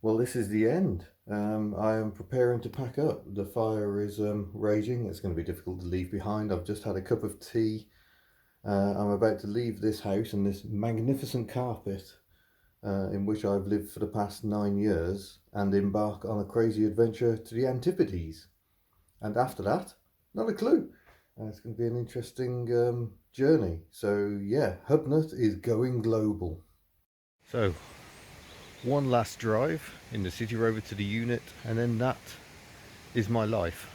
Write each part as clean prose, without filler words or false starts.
Well, this is the end. I am preparing to pack up. The fire is raging. It's going to be difficult to leave behind. I've just had a cup of tea. I'm about to leave this house and this magnificent carpet in which I've lived for the past 9 years and embark on a crazy adventure to the Antipodes. And after that, not a clue. It's going to be an interesting journey. So yeah, HubNut is going global. So one last drive in the City Rover to the unit, and then that is my life,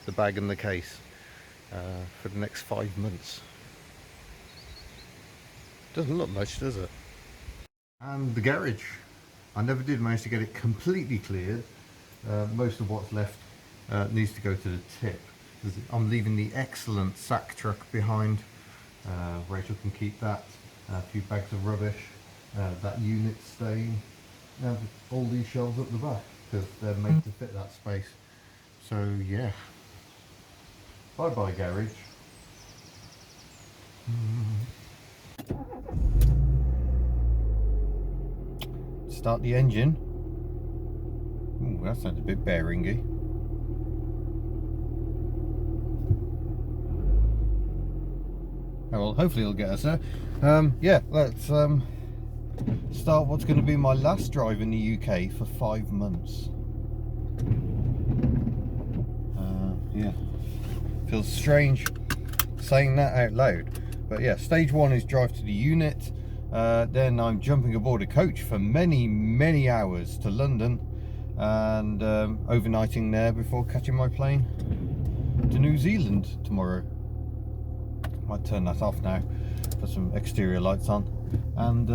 the bag and the case, for the next 5 months. Doesn't look much, does it? And the garage, I never did manage to get it completely cleared. Most of what's left needs to go to the tip. I'm leaving the excellent sack truck behind. Rachel can keep that. A few bags of rubbish, that unit staying. All these shelves up the back because they're made to fit that space. So yeah, bye bye garage. Start the engine. Ooh, that sounds a bit bearingy. Oh, well, hopefully it'll get us there. Yeah, let's start what's going to be my last drive in the UK for 5 months. Yeah, feels strange saying that out loud, but yeah, stage 1 is drive to the unit. Then I'm jumping aboard a coach for many hours to London and overnighting there before catching my plane to New Zealand tomorrow. Might turn that off now, put some exterior lights on, and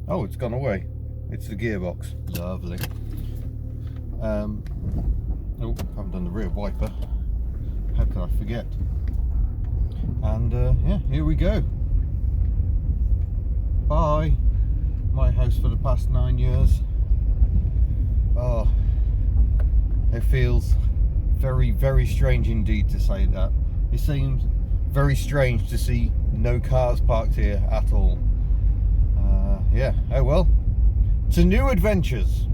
oh, it's gone away. It's the gearbox. Lovely. Oh, haven't done the rear wiper. How could I forget? And yeah, here we go. Bye. My house for the past 9 years. Oh, it feels very strange indeed to say that. It seems very strange to see no cars parked here at all. Yeah, oh well. To new adventures.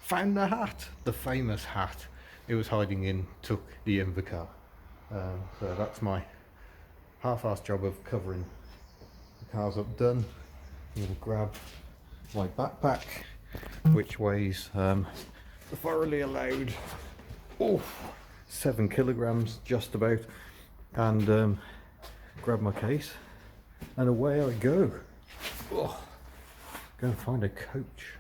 Found the hat, the famous hat. It was hiding in, took the Invacar. So that's my half-assed job of covering the cars up done. I'm going to grab my backpack, which weighs thoroughly allowed 7 kilograms just about, and grab my case, and away I go. Go and find a coach.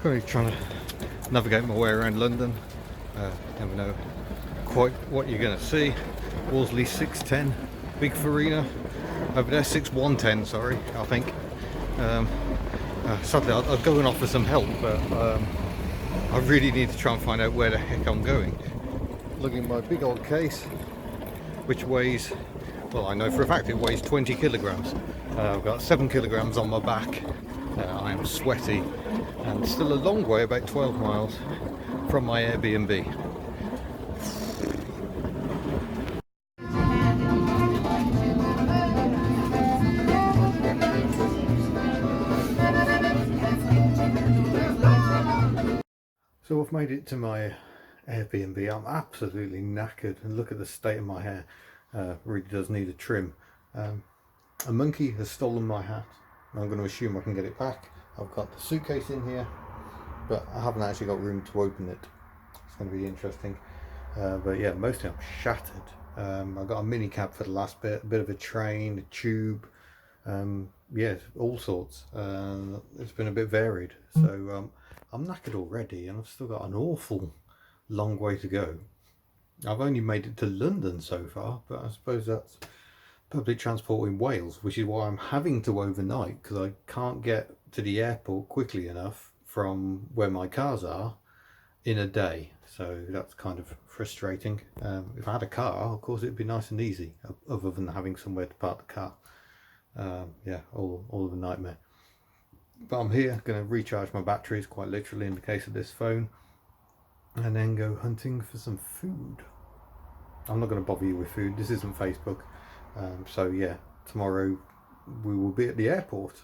Currently trying to navigate my way around London. Never know quite what you're going to see. Wolseley 610, big Farina. Over there 6110, sorry, I think. Sadly I'll go and offer some help, but I really need to try and find out where the heck I'm going. Looking at my big old case, which weighs, well, I know for a fact it weighs 20 kilograms. I've got 7 kilograms on my back. I am sweaty and still a long way, about 12 miles from my Airbnb. So I've made it to my Airbnb. I'm absolutely knackered, and look at the state of my hair. Really does need a trim. A monkey has stolen my hat. I'm going to assume I can get it back. I've got the suitcase in here, but I haven't actually got room to open it. It's going to be interesting. But yeah, mostly I'm shattered. I've got a mini cab for the last bit, a bit of a train, a tube, yeah, all sorts. It's been a bit varied. So I'm knackered already, and I've still got an awful long way to go. I've only made it to London so far, but I suppose public transport in Wales, which is why I'm having to overnight, because I can't get to the airport quickly enough from where my cars are in a day. So that's kind of frustrating. If I had a car, of course, it'd be nice and easy, other than having somewhere to park the car. Yeah, all of a nightmare. But I'm here, going to recharge my batteries, quite literally in the case of this phone, and then go hunting for some food. I'm not going to bother you with food, this isn't Facebook. So yeah, tomorrow we will be at the airport.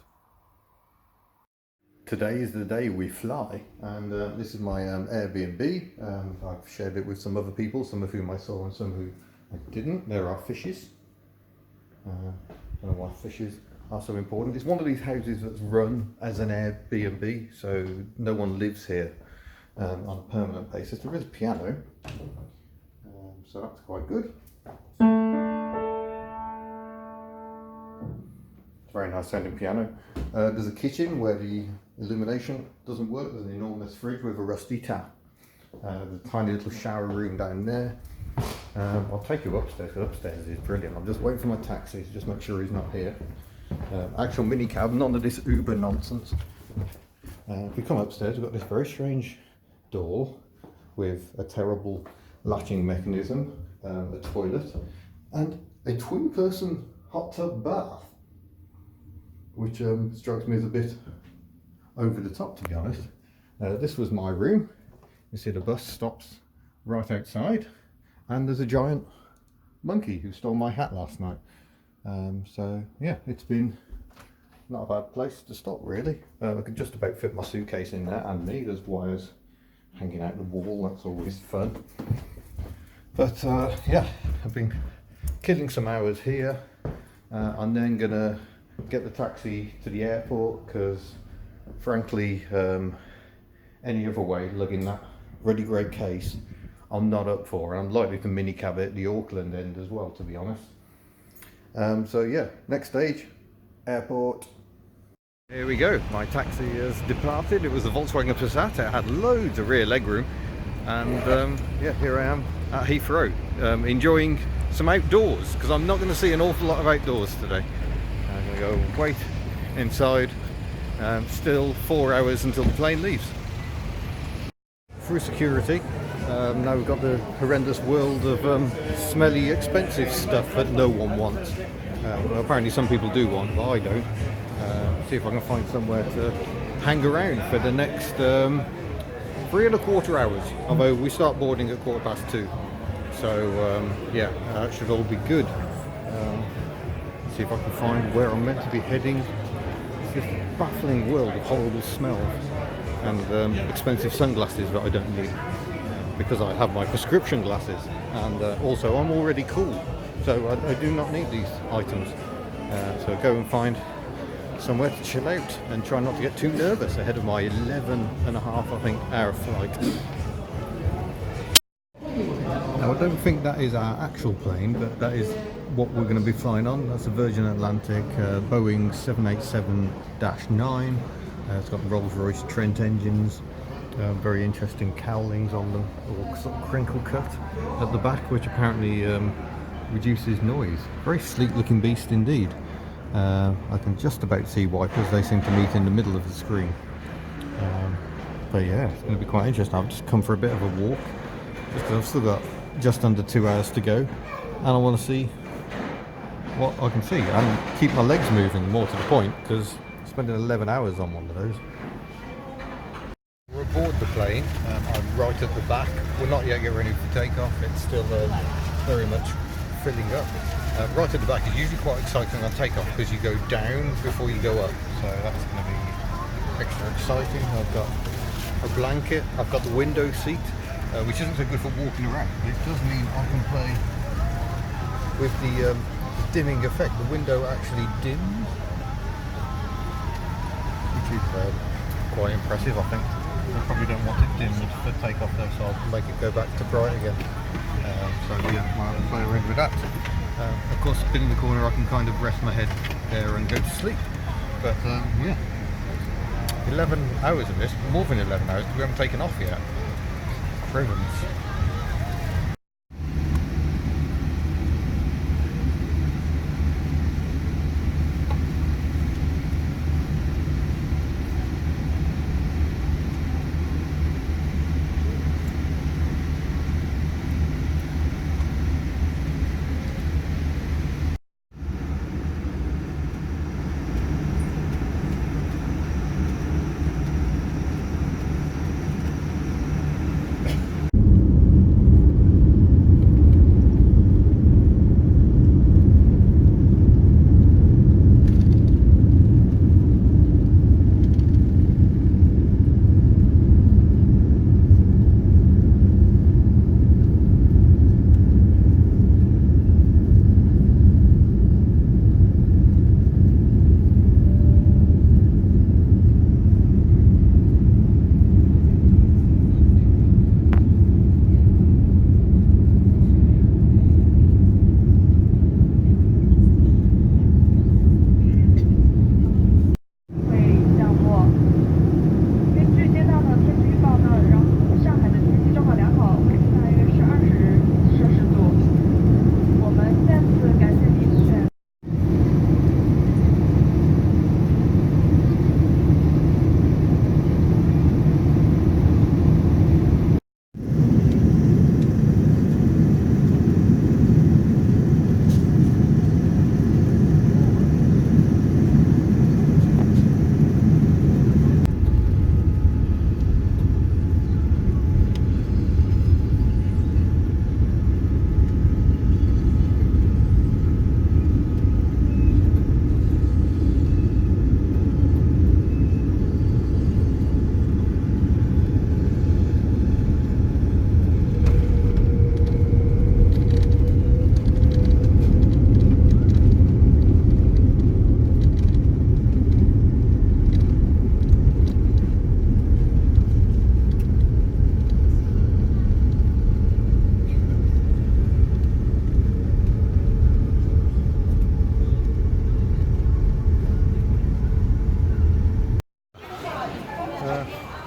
Today is the day we fly, and this is my Airbnb. I've shared it with some other people, some of whom I saw and some who I didn't. There are fishes. I don't know why fishes are so important. It's one of these houses that's run as an Airbnb, so no one lives here on a permanent basis. There is a piano, so that's quite good. Very nice sounding piano. There's a kitchen where the illumination doesn't work. There's an enormous fridge with a rusty tap. There's a tiny little shower room down there. I'll take you upstairs, because upstairs is brilliant. I'm just waiting for my taxi to just make sure he's not here. Actual mini cab, none of this Uber nonsense. If we come upstairs, we've got this very strange door with a terrible latching mechanism, a toilet, and a twin person hot tub bath, which strikes me as a bit over the top, to be honest. This was my room. You see the bus stops right outside, and there's a giant monkey who stole my hat last night. So yeah, it's been not a bad place to stop, really. I could just about fit my suitcase in there and me. There's wires hanging out the wall, that's always fun. But yeah, I've been killing some hours here. I'm then gonna get the taxi to the airport, because frankly any other way, lugging that really great case, I'm not up for, and I'm likely to minicab it at the Auckland end as well, to be honest. So yeah, next stage, airport. Here we go, my taxi has departed. It was a Volkswagen Passat. It had loads of rear legroom, and yeah, here I am at Heathrow, enjoying some outdoors, because I'm not going to see an awful lot of outdoors today. I'm going to go wait inside. Still 4 hours until the plane leaves. Through security. Now we've got the horrendous world of smelly, expensive stuff that no one wants. Well, apparently some people do want, but I don't. See if I can find somewhere to hang around for the next 3¼ hours. Although we start boarding at 2:15. So yeah, that should all be good. See if I can find where I'm meant to be heading. It's this baffling world of horrible smells and expensive sunglasses that I don't need, because I have my prescription glasses, and also I'm already cool, so I do not need these items. So go and find somewhere to chill out and try not to get too nervous ahead of my 11.5, I think, hour flight. Now I don't think that is our actual plane, but that is what we're going to be flying on. That's a Virgin Atlantic Boeing 787-9. It's got Rolls-Royce Trent engines. Very interesting cowlings on them, or sort of crinkle cut at the back, which apparently reduces noise. Very sleek looking beast indeed. I can just about see wipers. They seem to meet in the middle of the screen. But yeah, it's going to be quite interesting. I've just come for a bit of a walk, just because I've still got just under 2 hours to go, and I want to see what I can see and keep my legs moving, more to the point, because spending 11 hours on one of those. We're aboard the plane. I'm right at the back. We're not yet getting ready for takeoff. It's still very much filling up. Right at the back is usually quite exciting on takeoff, because you go down before you go up. So that's going to be extra exciting. I've got a blanket. I've got the window seat, which isn't so good for walking around. But it does mean I can play with the dimming effect. The window actually dims, which is quite impressive, I think. I probably don't want it dimmed for takeoff though, so I'll make it go back to bright again. So yeah, I'll play around with that. Of course, spinning the corner, I can kind of rest my head there and go to sleep. But yeah, 11 hours of this, more than 11 hours, we haven't taken off yet. Brilliant.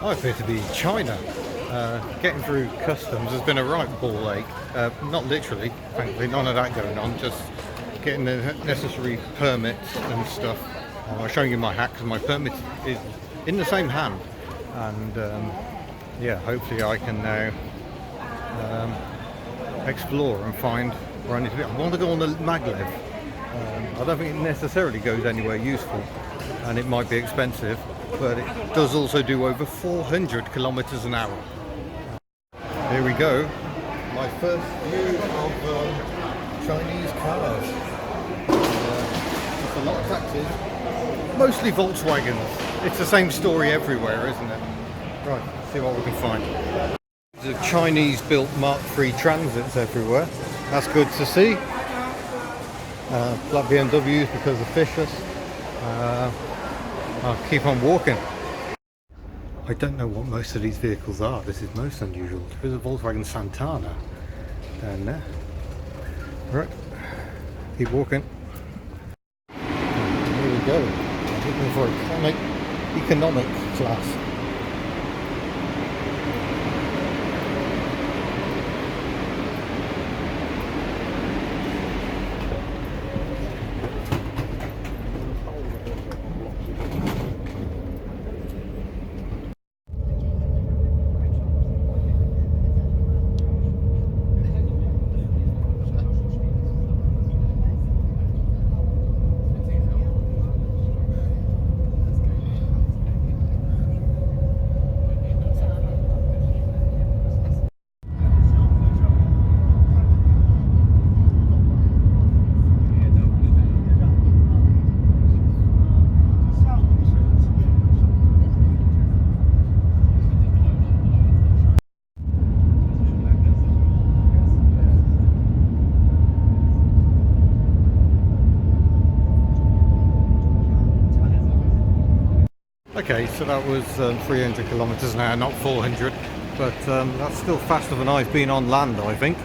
I appear to be in China. Getting through customs has been a right ball ache. Not literally, thankfully, none of that going on. Just getting the necessary permits and stuff. I'm showing you my hat because my permit is in the same hand. And yeah, hopefully I can now explore and find where I need to be. I want to go on the maglev. I don't think it necessarily goes anywhere useful, and it might be expensive, but it does also do over 400 kilometers an hour. Here we go. My first view of Chinese cars. It's a lot of taxis. Mostly Volkswagens. It's the same story everywhere, isn't it? Right, let's see what we can find. The Chinese-built Mark III transits everywhere. That's good to see. Black BMWs because of fishes. I'll keep on walking. I don't know what most of these vehicles are. This is most unusual. There's a Volkswagen Santana down there. Right, keep walking. Here we go. I'm looking for economic class. Okay, so that was 300 kilometers an hour, not 400, but that's still faster than I've been on land, I think.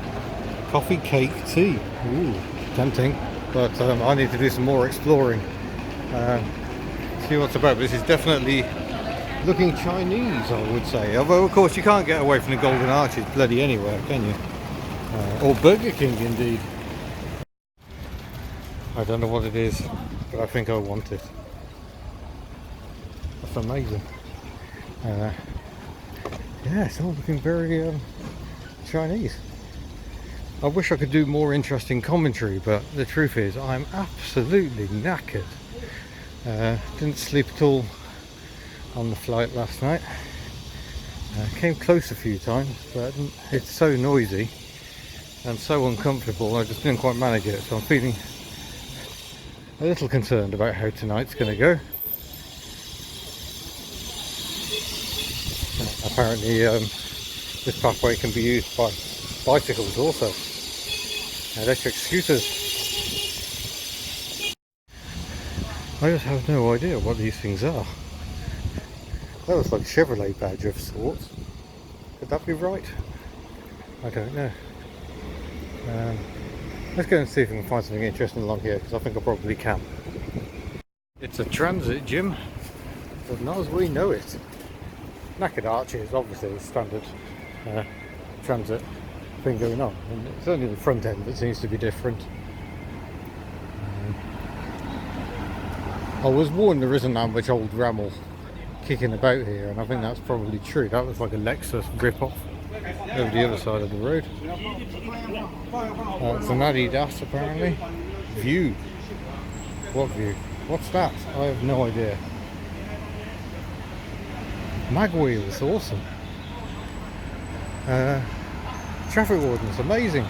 Coffee, cake, tea. Ooh, tempting, but I need to do some more exploring. See what's about. This is definitely looking Chinese, I would say. Although, of course, you can't get away from the Golden Arches bloody anywhere, can you? Or Burger King, indeed. I don't know what it is, but I think I want it. That's amazing. Yeah, it's all looking very Chinese. I wish I could do more interesting commentary, but the truth is I'm absolutely knackered. Didn't sleep at all on the flight last night. Came close a few times, but it's so noisy and so uncomfortable, I just didn't quite manage it, so I'm feeling a little concerned about how tonight's going to go. Apparently this pathway can be used by bicycles also, electric scooters. I just have no idea what these things are. That looks like a Chevrolet badge of sorts. Could that be right? I don't know. Let's go and see if we can find something interesting along here, because I think I probably can. It's a transit, Jim, but not as we know it. Knackered arches, obviously, standard transit thing going on. And it's only the front end that seems to be different. I was warned there isn't that much old Ramel kicking about here, and I think that's probably true. That was like a Lexus rip-off over the other side of the road. It's an Adidas, apparently. View. What view? What's that? I have no idea. Mag wheels, awesome. Traffic wardens, amazing.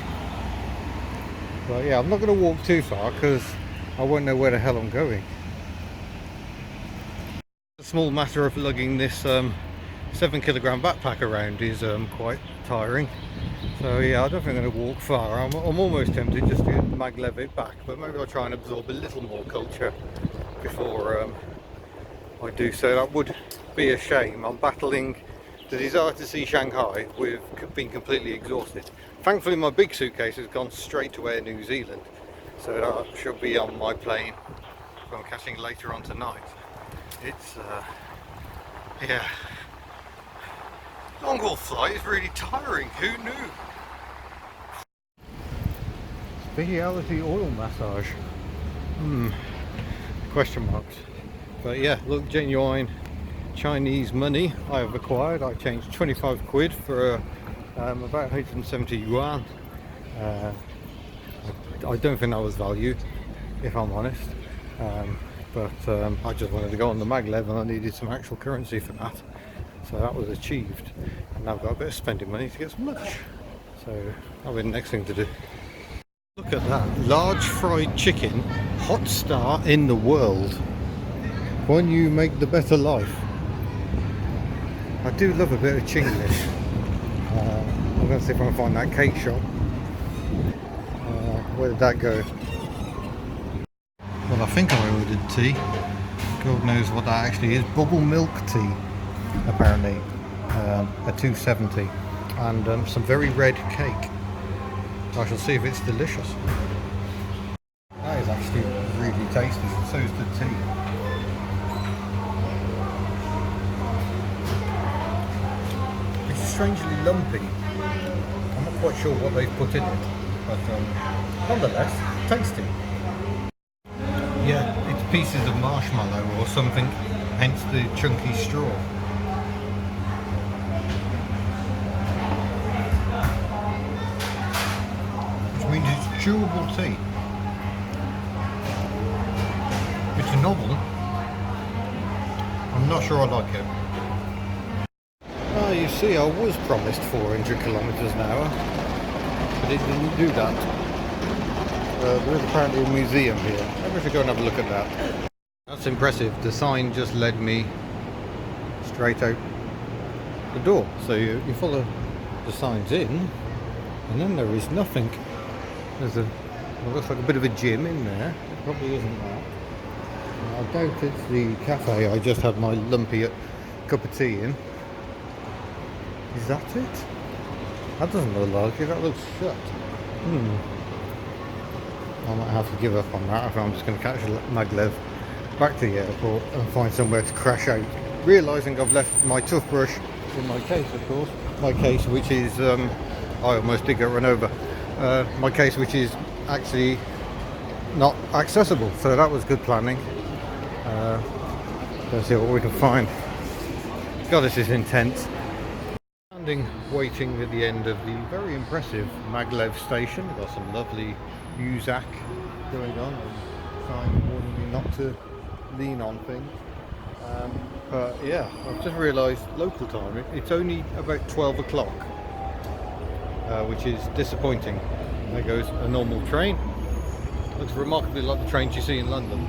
But yeah, I'm not going to walk too far because I won't know where the hell I'm going. The small matter of lugging this 7-kilogram backpack around is quite tiring. So yeah, I don't think I'm going to walk far. I'm almost tempted just to maglev it back, but maybe I'll try and absorb a little more culture before I do so. That would be a shame. I'm battling the desire to see Shanghai with being completely exhausted. Thankfully my big suitcase has gone straight to Air New Zealand, so that should be on my plane I'm catching later on tonight. It's yeah, Long-haul flight is really tiring, who knew? Speciality oil massage. Question marks. But yeah, look, genuine Chinese money I have acquired. I changed 25 quid for about 170 yuan. I don't think that was value, if I'm honest. But I just wanted to go on the maglev and I needed some actual currency for that. So that was achieved. And I've got a bit of spending money to get some lunch. So that'll be the next thing to do. Look at that, large fried chicken, hot star in the world. When you make the better life. I do love a bit of Chinglish. I'm going to see if I can find that cake shop. Where did that go? Well, I think I ordered tea. God knows what that actually is. Bubble milk tea, apparently. A 270. And some very red cake. I shall see if it's delicious. That is actually really tasty. So is the tea. It's strangely lumpy. I'm not quite sure what they've put in it, but nonetheless, tasty. Yeah, it's pieces of marshmallow or something, hence the chunky straw. Which means it's chewable tea. It's novel. I'm not sure I like it. Ah, you see, I was promised 400 kilometers an hour, but it didn't do that. There is apparently a museum here. Maybe we should go and have a look at that. That's impressive. The sign just led me straight out the door. So you follow the signs in, and then there is nothing. There's well, looks like a bit of a gym in there. It probably isn't that. I doubt it's the cafe I just had my lumpy cup of tea in. Is that it? That doesn't look like it. That looks shut. I might have to give up on that if I'm just going to catch a maglev back to the airport and find somewhere to crash out. Realising I've left my toothbrush in my case, of course. My case, which is, I almost did get run over. My case, which is actually not accessible. So that was good planning. Let's see what we can find. God, this is intense. Standing waiting at the end of the very impressive maglev station. We've got some lovely music going on and sign warning me not to lean on things. But yeah, I've just realised local time, it's only about 12 o'clock, which is disappointing. There goes a normal train. Looks remarkably like the trains you see in London,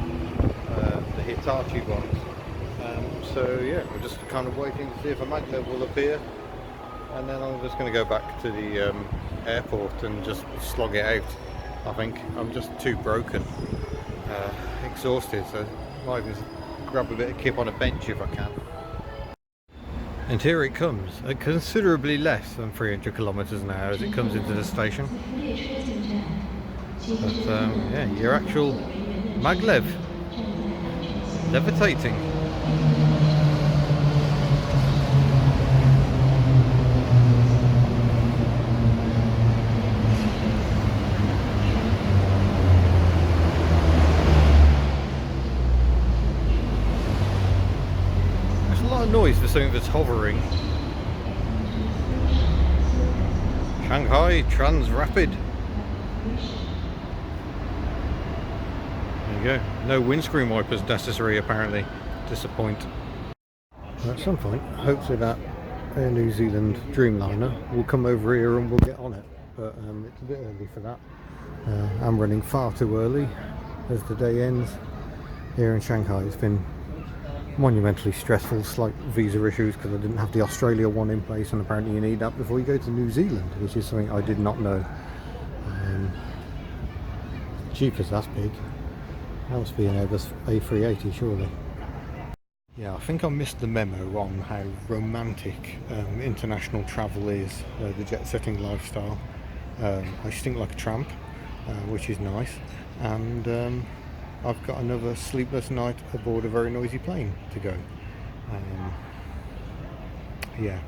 the Hitachi ones. So yeah, we're just kind of waiting to see if a maglev will appear, and then I'm just going to go back to the airport and just slog it out. I think I'm just too broken, exhausted, so I might even grab a bit of kip on a bench if I can. And here it comes, at considerably less than 300 kilometers an hour as it comes into the station. But yeah, your actual maglev levitating. Noise for something that's hovering. Shanghai Trans Rapid. There you go. No windscreen wipers necessary apparently. Disappoint. At some point, hopefully that Air New Zealand Dreamliner will come over here and we'll get on it. But it's a bit early for that. I'm running far too early as the day ends here in Shanghai. It's been monumentally stressful, slight visa issues because I didn't have the Australia one in place, and apparently you need that before you go to New Zealand, which is something I did not know. Jeepers, that's big. That must be an Airbus A380 surely. Yeah, I think I missed the memo on how romantic international travel is, the jet-setting lifestyle. I stink like a tramp, which is nice, and I've got another sleepless night aboard a very noisy plane to go. yeah,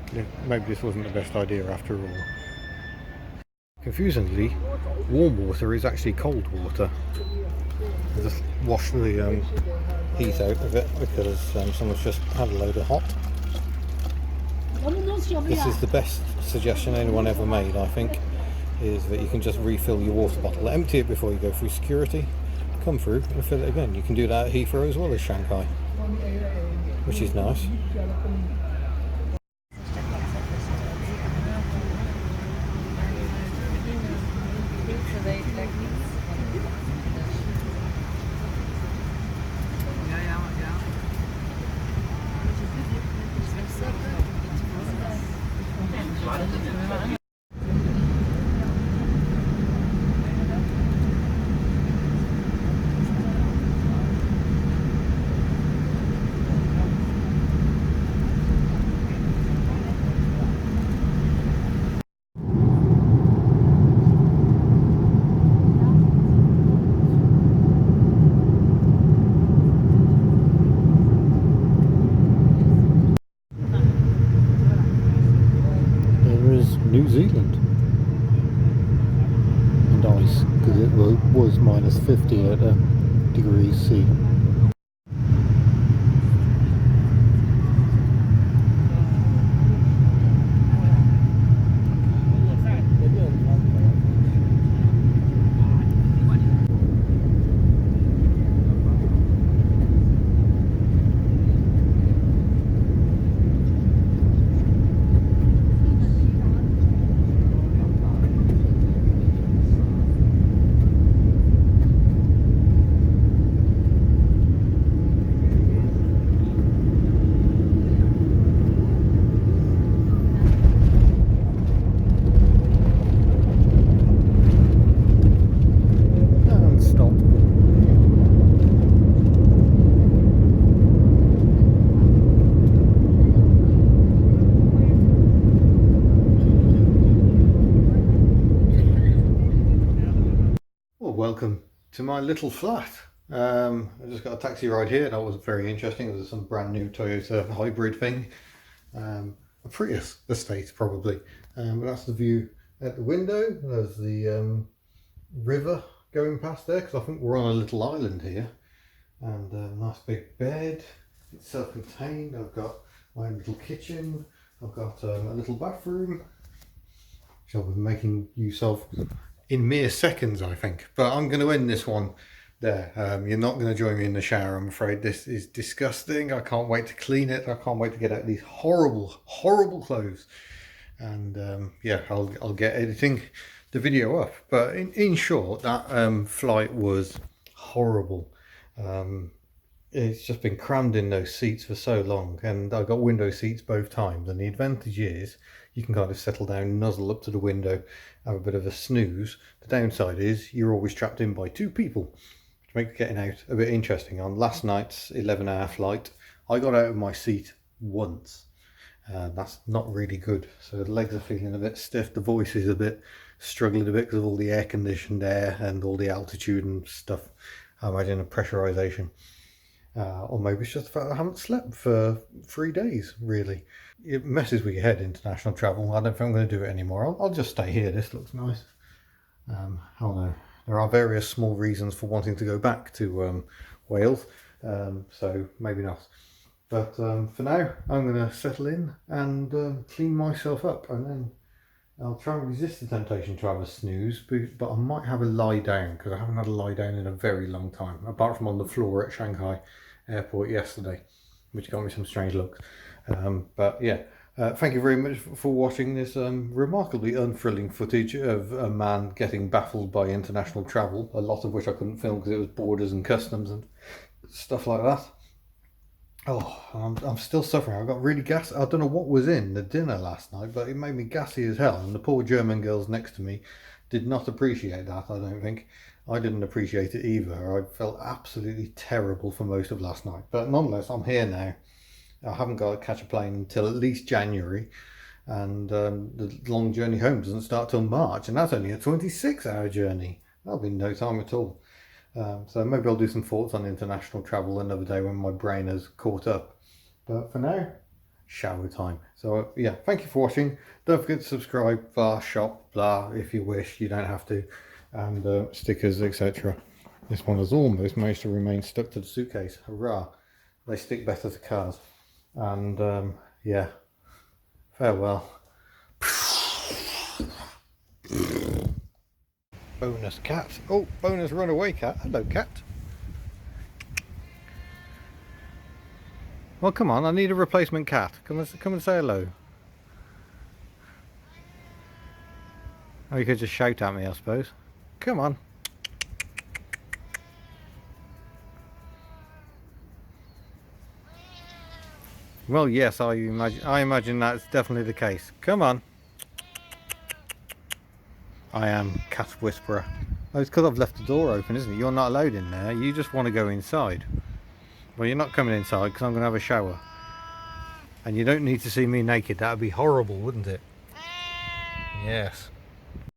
maybe this wasn't the best idea after all. Confusingly, warm water is actually cold water. I just washed the heat out of it because someone's just had a load of hot. This is the best suggestion anyone ever made, I think, is that you can just refill your water bottle, empty it before you go through security, come through and fill it again. You can do that at Heathrow as well as Shanghai, which is nice. There is New Zealand and ice because it was minus 50 at degrees C. And stop. Well, welcome to my little flat. I just got a taxi ride here. That was very interesting. It was some brand new Toyota hybrid thing. A Prius estate probably. But that's the view at the window. There's the river going past there because I think we're on a little island here. And a nice big bed. It's self-contained. I've got my own little kitchen. I've got a little bathroom, which I'll be making use of in mere seconds, I think. But I'm going to end this one there. You're not going to join me in the shower, I'm afraid. This is disgusting. I can't wait to clean it. I can't wait to get out these horrible, horrible clothes. And yeah, I'll get editing the video up. But in short, that flight was horrible. It's just been crammed in those seats for so long, and I got window seats both times, and the advantage is you can kind of settle down, nuzzle up to the window, have a bit of a snooze. The downside is you're always trapped in by two people, which makes getting out a bit interesting. On last night's 11-hour flight, I got out of my seat once. That's not really good. So the legs are feeling a bit stiff, the voice is a bit struggling a bit because of all the air conditioned air and all the altitude and stuff. I imagine the pressurization. Or maybe it's just the fact that I haven't slept for 3 days, really. It messes with your head, international travel. I don't think I'm going to do it anymore. I'll just stay here. This looks nice. I don't know. There are various small reasons for wanting to go back to Wales, so maybe not. But for now, I'm going to settle in and clean myself up, and then I'll try and resist the temptation to have a snooze, but I might have a lie down because I haven't had a lie down in a very long time, apart from on the floor at Shanghai airport yesterday, which got me some strange looks. But yeah, thank you very much for watching this remarkably unthrilling footage of a man getting baffled by international travel, a lot of which I couldn't film because it was borders and customs and stuff like that. Oh, I'm still suffering. I got really gassy. I don't know what was in the dinner last night, but it made me gassy as hell. And the poor German girls next to me did not appreciate that, I don't think. I didn't appreciate it either. I felt absolutely terrible for most of last night. But nonetheless, I'm here now. I haven't got to catch a plane until at least January. And the long journey home doesn't start till March. And that's only a 26-hour journey. That'll be no time at all. So maybe I'll do some thoughts on international travel another day when my brain has caught up. But for now, shower time. So yeah, thank you for watching. Don't forget to subscribe, bar, shop, blah, if you wish. You don't have to. And stickers, etc. This one has almost managed to remain stuck to the suitcase. Hurrah! They stick better to cars. And yeah, farewell. Bonus cat. Oh, bonus runaway cat. Hello, cat. Well, come on, I need a replacement cat. Come and say hello. Or you could just shout at me, I suppose. Come on. Well, yes, I imagine that's definitely the case. Come on. I am cat whisperer. Oh, it's because I've left the door open, isn't it? You're not allowed in there. You just want to go inside. Well, you're not coming inside because I'm going to have a shower. And you don't need to see me naked. That would be horrible, wouldn't it? Yes.